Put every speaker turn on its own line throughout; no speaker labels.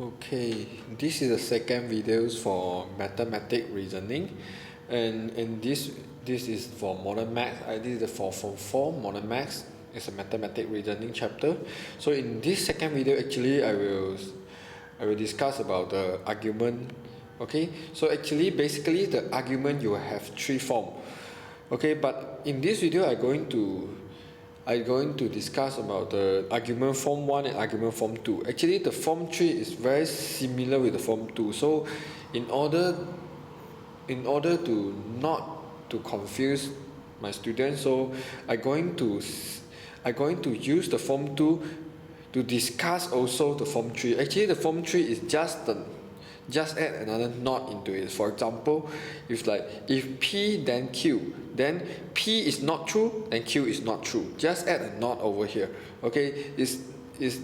Okay, this is the second videos for mathematic reasoning, and this is for modern math. This is for Form 4 modern maths. It's a mathematic reasoning chapter. So in this second video, actually I will discuss about the argument. Okay, so actually basically the argument you have three form. Okay, but in this video I'm going to discuss about the argument form 1 and argument form 2. Actually the form 3 is very similar with the form 2. So in order to not to confuse my students, so I'm going to use the form 2 to discuss also the form 3. Actually the form 3 is just add another not into it. For example, if P then Q, then P is not true, then Q is not true. Just add a not over here. Okay, it's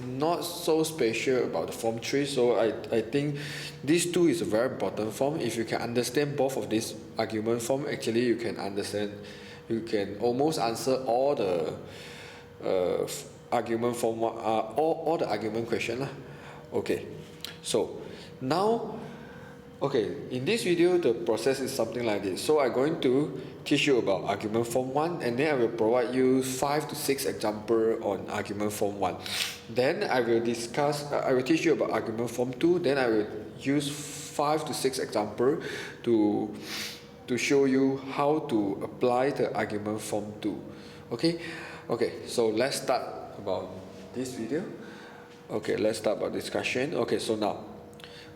not so special about the form 3. So I think this 2 is a very important form. If you can understand both of these argument form, actually you can almost answer all the argument form, all the argument question. Okay, so now, okay, in this video the process is something like this. So I'm going to teach you about argument form 1, and then I will provide you 5 to 6 examples on argument form 1. Then I will teach you about argument form 2. Then I will use 5 to 6 examples to show you how to apply the argument form 2. Okay, so let's start about this video. Okay, let's start about discussion. Okay, so now,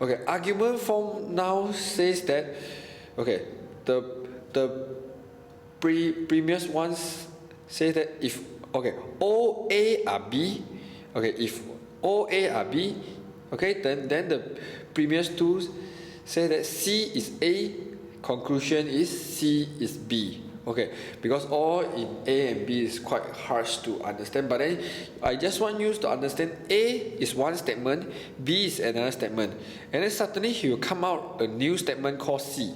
okay, argument form now says that, okay, the previous ones say that if, okay, OA are B, okay, if OA are B, okay, then the previous two say that C is A, conclusion is C is B. Okay, because all in A and B is quite harsh to understand, but then I just want you to understand A is one statement, B is another statement, and then suddenly he will come out a new statement called C.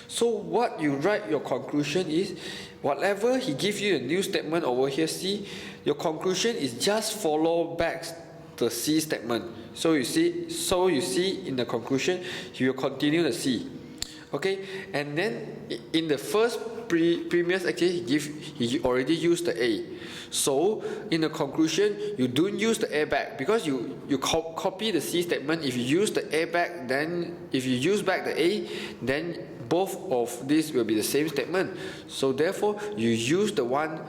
So what you write your conclusion is, whatever he gives you a new statement over here C, your conclusion is just follow back the C statement. So you see in the conclusion he will continue the C. Okay, and then in the first previous, actually he already used the A. So in the conclusion you don't use the A back, because you copy the C statement. If you use the A back, then if you use back the A, then both of these will be the same statement. So therefore you use the one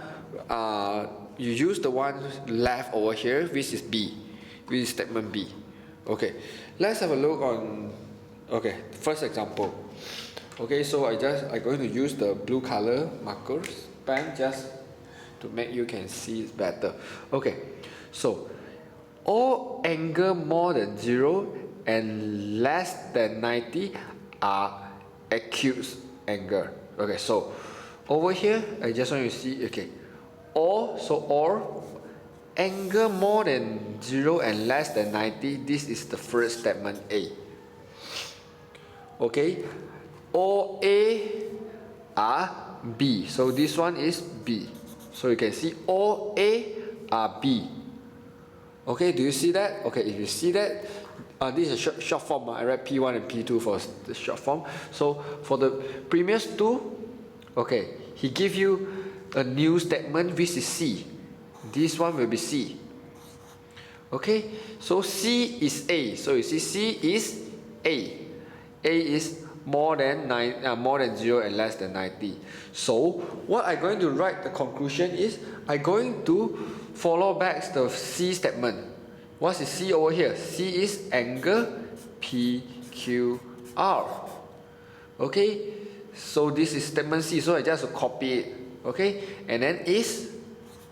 left over here, which is B, which is statement B. Okay, let's have a look on, okay, first example. Okay, so I'm going to use the blue color markers pen just to make you can see it better. Okay, so all angle more than 0 and less than 90 are acute angle. Okay, so over here I just want you to see, okay, all angle more than 0 and less than 90, this is the first statement A. Okay, OA are B, so this one is B. So you can see OA are B. Okay, do you see that? Okay, if you see that, this is a short form. I read P1 and P2 for the short form. So for the previous two, okay, he give you a new statement which is C. This one will be C. Okay, so C is A. So you see C is A. A is more than 0 and less than 90. So what I'm going to write the conclusion is, I'm going to follow back the C statement. What is C over here? C is angle PQR. Okay, so this is statement C, so I just copy it. Okay, and then is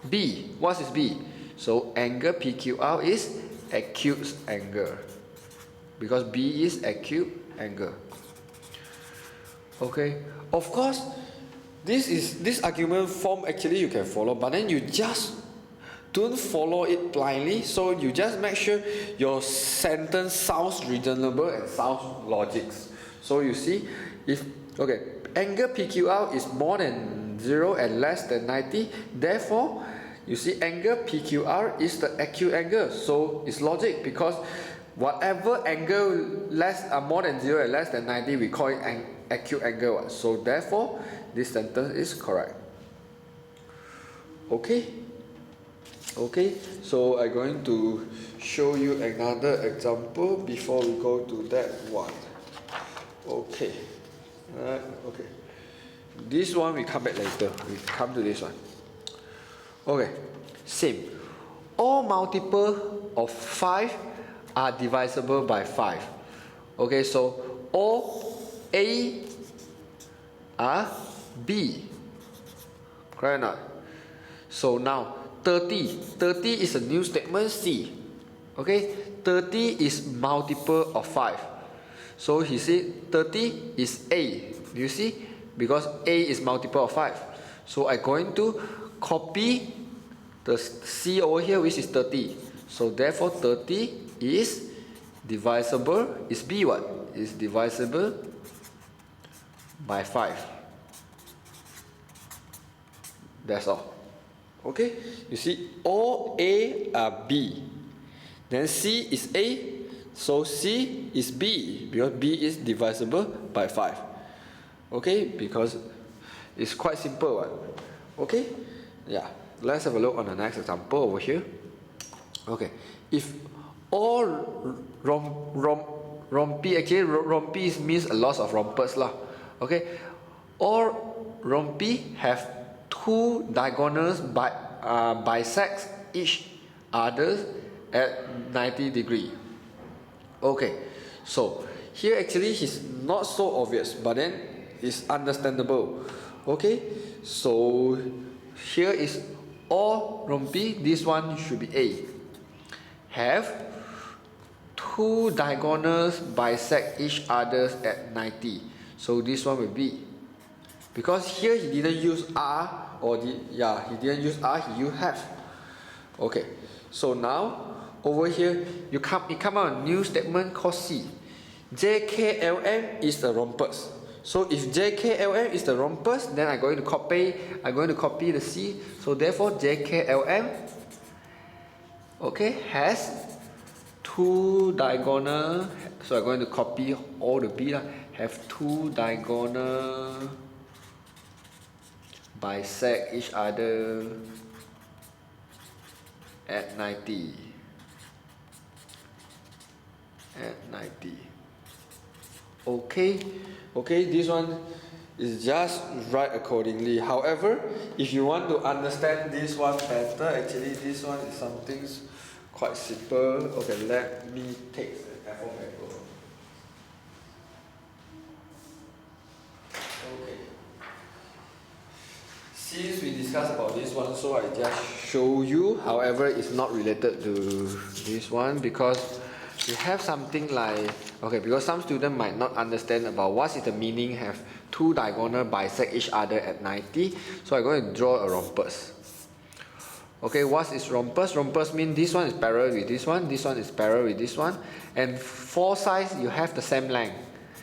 B. What is B? So angle PQR is acute angle, because B is acute angle. Okay, of course this argument form actually you can follow, but then you just don't follow it blindly. So you just make sure your sentence sounds reasonable and sounds logic. So you see, if, okay, angle PQR is more than 0 and less than 90, therefore you see angle PQR is the acute angle. So it's logic, because whatever angle more than 0 and less than 90, we call it an acute angle. So therefore, this sentence is correct. Okay. Okay, so I'm going to show you another example before we go to that one. Okay. Okay. This one we come back later. We come to this one. Okay. Same. All multiple of 5 are divisible by 5. Okay, so all A are B. Correct or not? So now 30 is a new statement C. Okay, 30 is multiple of 5. So he said 30 is A. Do you see? Because A is multiple of 5. So I'm going to copy the C over here, which is 30. So therefore 30 is divisible, is B what? Is divisible by 5. That's all. Okay, you see all A are B, then C is A, so C is B, because B is divisible by 5. Okay, because it's quite simple one. Okay, yeah, let's have a look on the next example over here. Okay, if all rompy, actually rompy means a lot of rompers lah. Okay, all rompy have 2 diagonals bisect each other at 90 degree. Okay, so here actually is not so obvious, but then it's understandable. Okay, so here is all rompy, this one should be A, have 2 diagonals bisect each other at 90. So this one will be, because here he didn't use R, or he didn't use R, he used have. Okay, so now over here it come out a new statement called C. JKLM is the rhombus. So if JKLM is the rhombus, then I'm going to copy the C. So therefore JKLM, okay, has 2 diagonal. So I'm going to copy all the B, have 2 diagonal bisect each other at 90. Okay, this one is just right accordingly. However, if you want to understand this one better, actually this one is something quite simple. Okay, let me take the F4 paper. Okay. Since we discussed about this one, so I just show you. However, it's not related to this one because we have something like, okay, because some students might not understand about what is the meaning have 2 diagonal bisect each other at 90. So I'm going to draw a rhombus. Okay, what is rhombus? Rhombus means this one is parallel with this one is parallel with this one, and 4 sides you have the same length,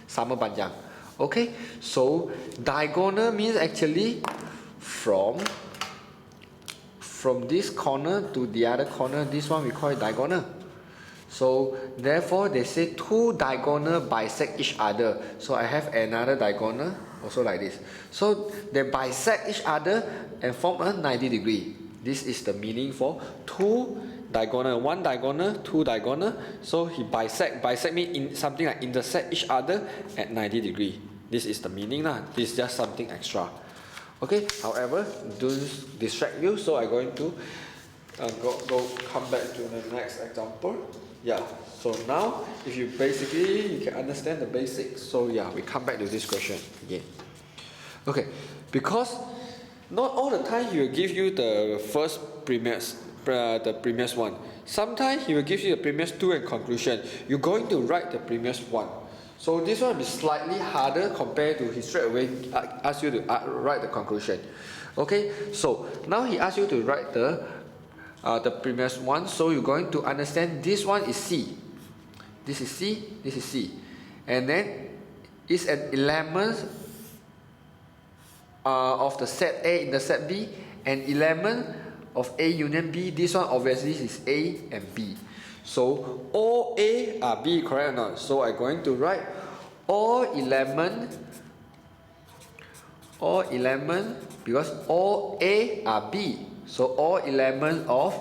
sama panjang. Okay, so diagonal means actually from this corner to the other corner, this one we call it diagonal. So therefore they say 2 diagonal bisect each other. So I have another diagonal also like this. So they bisect each other and form a 90 degree. This is the meaning for 2 diagonal, 1 diagonal, 2 diagonal. So he bisect means something like intersect each other at 90 degree. This is the meaning lah. This is just something extra. Okay, however, don't distract you. So I'm going to come back to the next example. Yeah, so now if you can understand the basics. So yeah, we come back to this question again. Okay, because not all the time he will give you the first premise, the premise one. Sometimes he will give you the premise 2 and conclusion. You're going to write the premise 1. So this one will be slightly harder compared to he straight away ask you to write the conclusion. Okay, so now he asks you to write the premise 1. So you're going to understand this one is C. This is C, this is C. And then it's an element of the set A in the set B, and element of A union B. This one obviously is A and B. So all A are B, correct or not? So I'm going to write all element because all A are B. So all elements of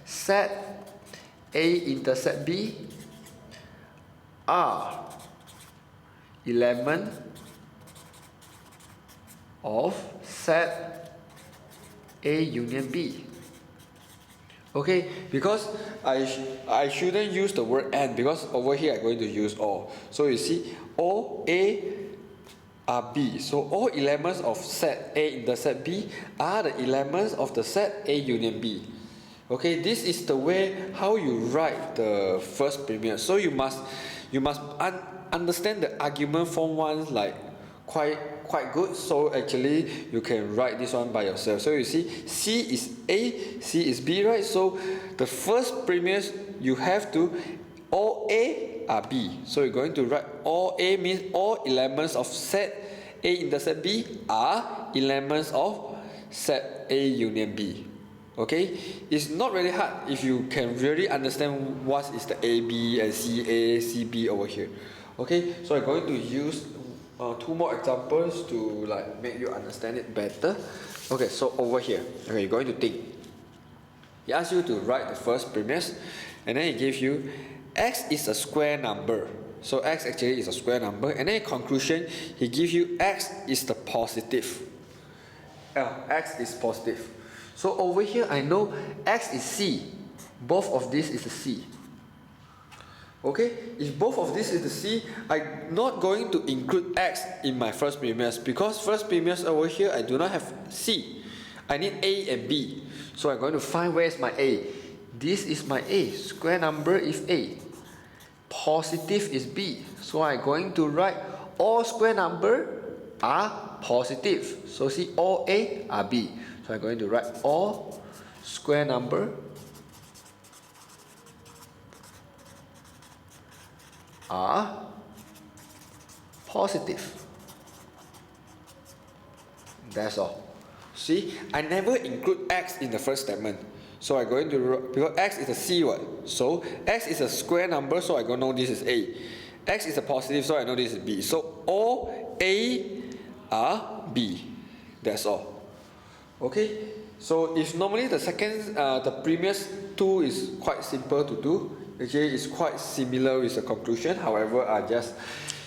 set A intersect B are element of set A union B. Okay, because I shouldn't use the word and, because over here I'm going to use all. So you see, all A are B. So all elements of set A intersect B are the elements of the set A union B. Okay, this is the way how you write the first premiere. So you must understand the argument form one like quite good. So actually you can write this one by yourself. So you see, C is A, C is B, right? So the first premiere you have to all A are B. So you're going to write all A means all elements of set A intersect B are elements of set A union B. Okay, it's not really hard if you can really understand what is the AB and CA, CB over here. Okay, so I'm going to use two more examples to like make you understand it better. Okay, so over here, okay, you're going to think. He asks you to write the first premise, and then he gives you x is a square number. So x actually is a square number, and then in conclusion, he gives you x is the positive. X is positive. So over here, I know x is C. Both of this is a C. Okay, if both of this is the C, I'm not going to include x in my first premise, because first premise over here, I do not have C. I need A and B. So I'm going to find where is my A. This is my A. Square number is A. Positive is B. So I'm going to write all square number are positive. So see, all A are B. So I'm going to write all square number are positive. That's all. See, I never include x in the first statement. So I'm going to, because x is a C word. So x is a square number, so I go know this is A. X is a positive, so I know this is B. So all A are B. That's all. Okay, so if normally the second, the previous two is quite simple to do. Okay, it's quite similar with the conclusion. However, I just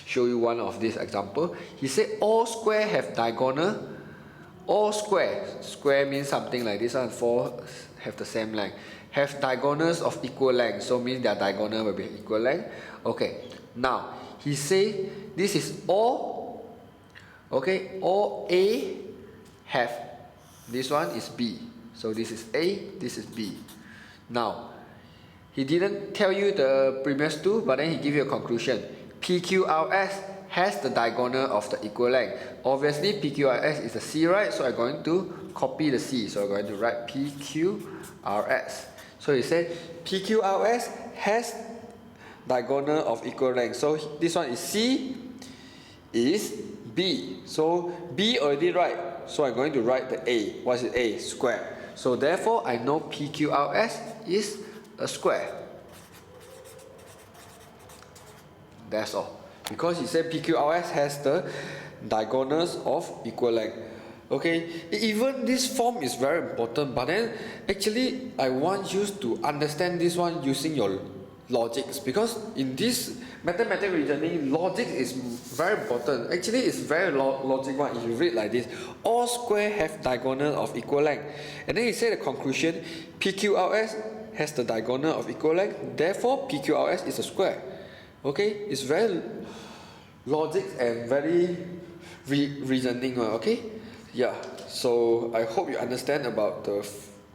show you one of this example. He said all square have diagonal. All square means something like this one. Four have the same length. Have diagonals of equal length. So means their diagonal will be equal length. Okay, now he say this is all. Okay, all A have. This one is B. So this is A, this is B. Now, he didn't tell you the previous two, but then he give you a conclusion. PQRS has the diagonal of the equal length. Obviously, PQRS is a C, right? So I'm going to copy the C. So I'm going to write PQRS. So he said PQRS has diagonal of equal length. So this one is C, is B. So B already right. So I'm going to write the A. What is A? Square. So therefore, I know PQRS is a square. That's all. Because he said PQRS has the diagonals of equal length. Okay, even this form is very important, but then actually I want you to understand this one using your logics, because in this mathematical reasoning, logic is very important. Actually, it's very logic one. If you read like this, all square have diagonal of equal length, and then he said the conclusion, PQRS has the diagonal of equal length, therefore PQRS is a square. Okay, it's very logic and very reasoning. Okay, yeah. So I hope you understand about the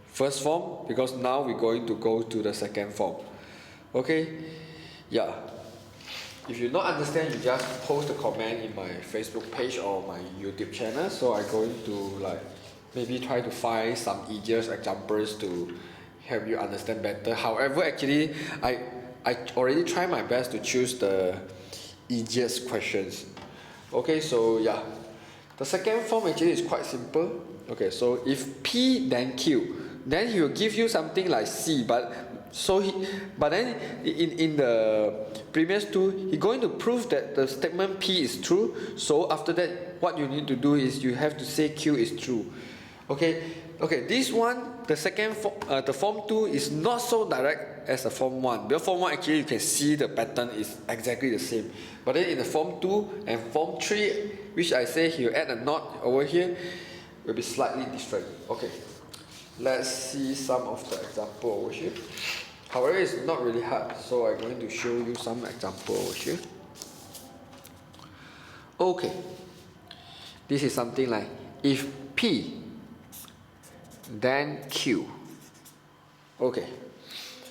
first form, because now we're going to go to the second form. Okay, yeah. If you don't understand, you just post a comment in my Facebook page or my YouTube channel. So I'm going to like maybe try to find some easier examples to help you understand better. However, actually, I already try my best to choose the easiest questions. Okay, so yeah, the second form actually is quite simple. Okay, so if P then Q, then he will give you something like C, but So but then in the previous two, he's going to prove that the statement P is true. So after that, what you need to do is you have to say Q is true. Okay, this one, the second the form 2 is not so direct as the form 1. Because form 1 actually you can see the pattern is exactly the same. But then in the form 2 and form 3, which I say he'll add a knot over here, will be slightly different. Okay, let's see some of the example over here. However, it's not really hard, so I'm going to show you some example over here. Okay, this is something like if P then Q. Okay,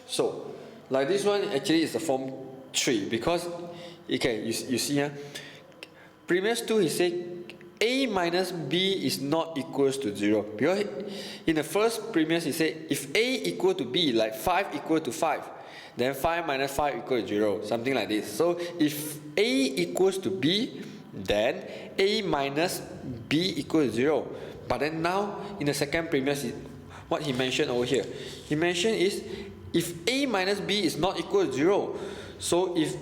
so like this one actually is the form 3 because okay, you see here, previous 2 he said A minus B is not equals to 0, because in the first premise he said if A equal to B, like 5 equal to 5, then 5 minus 5 equal to 0, something like this. So if A equals to B, then A minus B equals to 0. But then now in the second premise, what he mentioned over here, he mentioned is if A minus B is not equal to 0, so if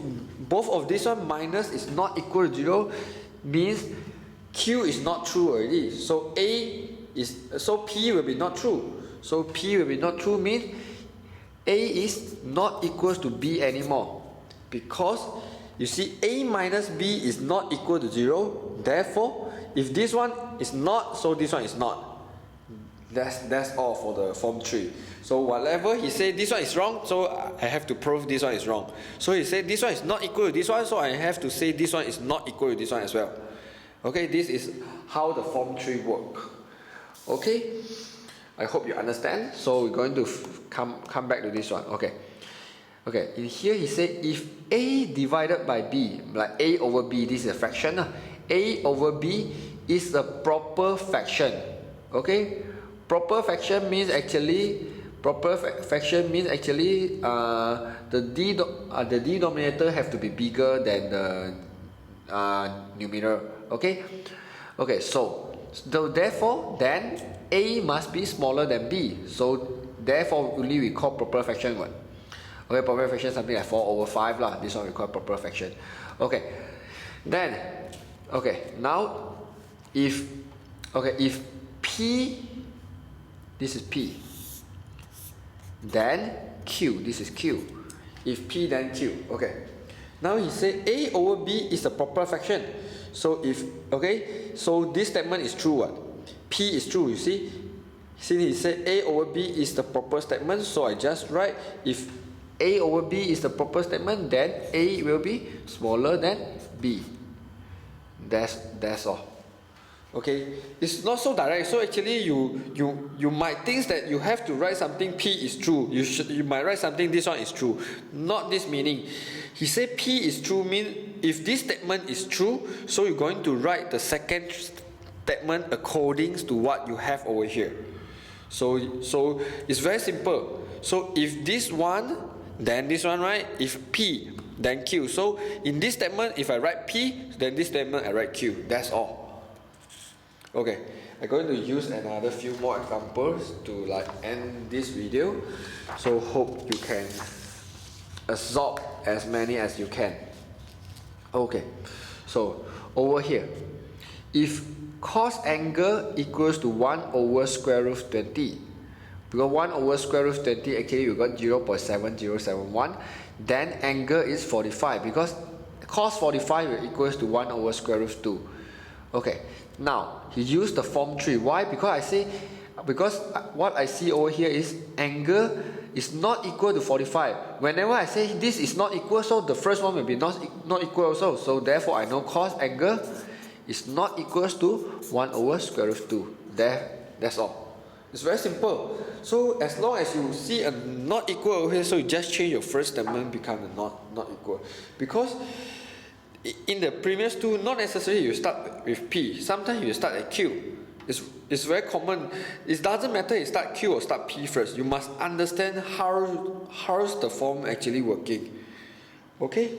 both of this one minus is not equal to 0, means Q is not true already. So P will be not true. So P will be not true means A is not equals to B anymore. Because you see A minus B is not equal to 0. Therefore, if this one is not, so this one is not. That's all for the form 3. So whatever he said this one is wrong, so I have to prove this one is wrong. So he said this one is not equal to this one, so I have to say this one is not equal to this one as well. Okay, this is how the form 3 work. Okay, I hope you understand. So we're going to come back to this one. Okay, in here he said if A divided by B, like A over B, this is a fraction. A over B is a proper fraction. Okay, proper fraction means actually the denominator have to be bigger than the numerator. Okay, so therefore then A must be smaller than B. So therefore only we call proper fraction what? Okay, proper fraction something like 4 over 5 lah. This one we call proper fraction. Okay, then now if P, this is P, then Q, this is Q. If P then Q. Okay, now he said A over B is a proper fraction. So so this statement is true what? P is true, you see. Since he said A over B is the proper statement, so I just write if A over B is the proper statement, then A will be smaller than B. That's all. Okay, it's not so direct. So actually you might think that you have to write something P is true. You might write something this one is true. Not this meaning. He said P is true means if this statement is true, so you're going to write the second statement according to what you have over here. So it's very simple. So if this one, then this one, right? If P, then Q. So in this statement, if I write P, then this statement I write Q. That's all. Okay, I'm going to use another few more examples to like end this video. So hope you can absorb as many as you can. Okay, so over here, if cos angle equals to 1 over square root of 20, because 1 over square root of 20 actually you got 0.7071, then angle is 45 because cos 45 equals to 1 over square root of 2. Okay, now he used the form 3. Why? Because what I see over here is angle is not equal to 45. Whenever I say this is not equal, so the first one will be not equal also. So therefore I know cos angle is not equals to 1 over square root of 2. That's all. It's very simple. So as long as you see a not equal over here, so you just change your first statement become a not equal. Because in the previous two, not necessarily you start with P. Sometimes you start at Q. It's very common. It doesn't matter you start Q or start P first. You must understand how's the form actually working. Okay,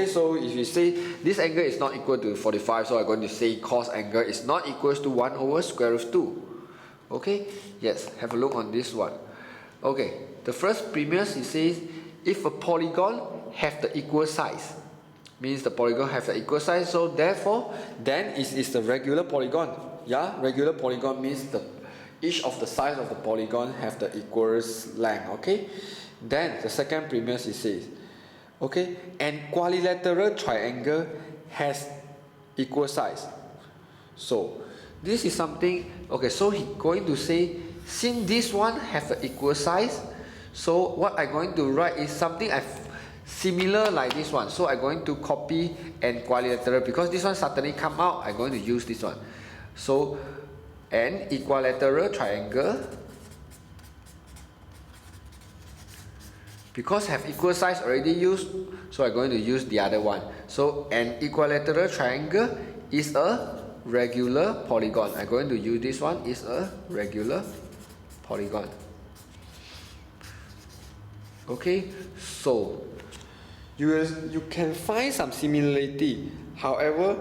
so if you say this angle is not equal to 45, so I'm going to say cos angle is not equals to 1 over square root of 2. Okay, yes, have a look on this one. Okay, the first premise it says if a polygon have the equal size, means the polygon have the equal size, so therefore then it is the regular polygon. Yeah, regular polygon means each of the sides of the polygon have the equal length. Okay, then the second premise it says, okay, and quadrilateral triangle has equal size. So this is something, okay, so he's going to say since this one have an equal size, so what I'm going to write is something similar like this one. So I'm going to copy and quadrilateral, because this one suddenly come out, I'm going to use this one. So an equilateral triangle, because have equal size already used, so I'm going to use the other one. So an equilateral triangle is a regular polygon. I'm going to use this one is a regular polygon. Okay, so you can find some similarity. However,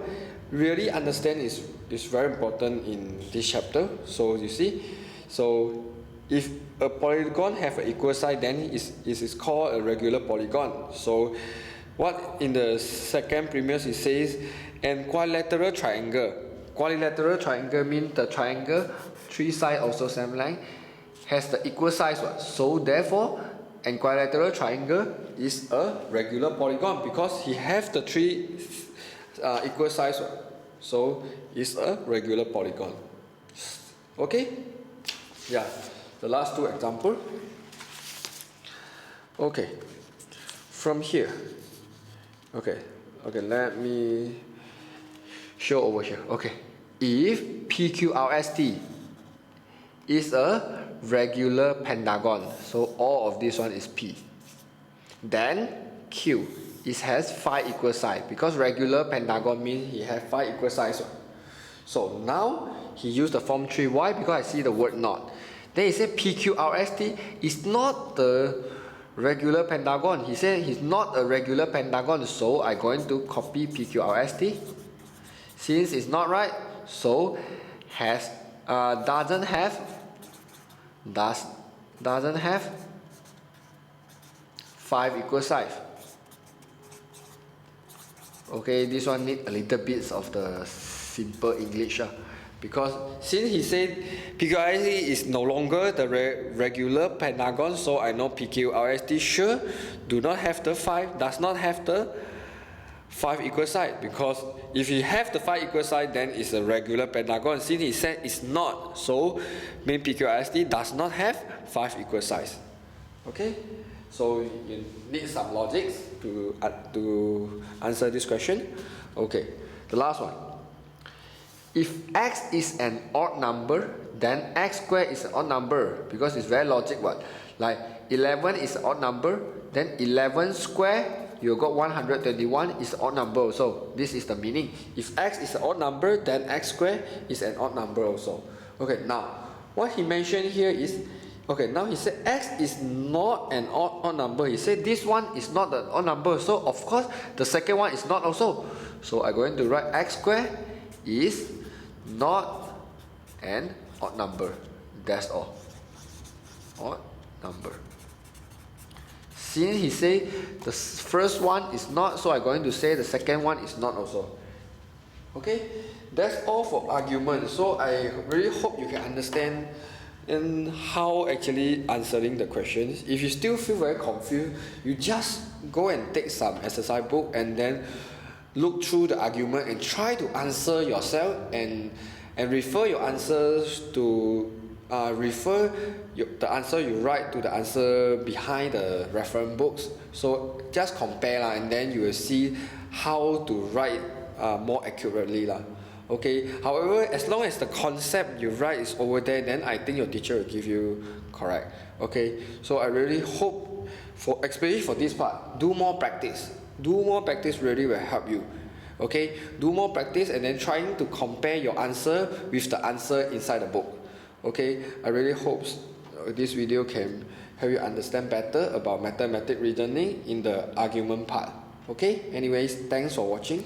really understand is very important in this chapter. So you see, so if a polygon have an equal size, then it is called a regular polygon. So what in the second premise it says, and quadrilateral triangle. Quadrilateral triangle means the triangle, three sides also same length, has the equal size one. So therefore, and quadrilateral triangle is a regular polygon because he have the three equal size one. So it's a regular polygon. Okay? Yeah. The last two example. Okay. From here. Okay. Okay, let me show over here. Okay. If PQRST is a regular pentagon, so all of this one is P, then Q it has 5 equal sides, because regular pentagon means he has 5 equal sides. So now he used the form 3. Why? Because I see the word not. Then he said PQRST is not the regular pentagon. He said he's not a regular pentagon, so I'm going to copy PQRST. Since it's not right, so doesn't have 5 equal sides. Okay, this one need a little bit of the simple English, because since he said PQRST is no longer the regular pentagon, so I know PQRST sure do not have the 5, does not have the 5 equal sides, because if he have the 5 equal sides, then it's a regular pentagon. Since he said it's not, so mean PQRST does not have 5 equal sides. Okay, so you need some logics to answer this question. Okay, the last one. If x is an odd number, then x squared is an odd number, because it's very logic. What? Like 11 is an odd number, then 11 square, you got 121 is an odd number also. This is the meaning. If x is an odd number, then x squared is an odd number also. Okay, now what he mentioned here is, okay, now he said x is not an odd number. He said this one is not an odd number, so of course the second one is not also. So I'm going to write x squared is not an odd number. That's all. Odd number. Since he said the first one is not, so I'm going to say the second one is not also. Okay, that's all for argument. So I really hope you can understand and how actually answering the questions. If you still feel very confused, you just go and take some exercise book and then look through the argument and try to answer yourself, and refer your answers to the answer you write to the answer behind the reference books. So just compare and then you will see how to write more accurately Okay, however, as long as the concept you write is over there, then I think your teacher will give you correct. Okay, so I really hope, especially for this part, do more practice. Do more practice really will help you. Okay, do more practice and then trying to compare your answer with the answer inside the book. Okay, I really hope this video can help you understand better about mathematics reasoning in the argument part. Okay, anyways, thanks for watching.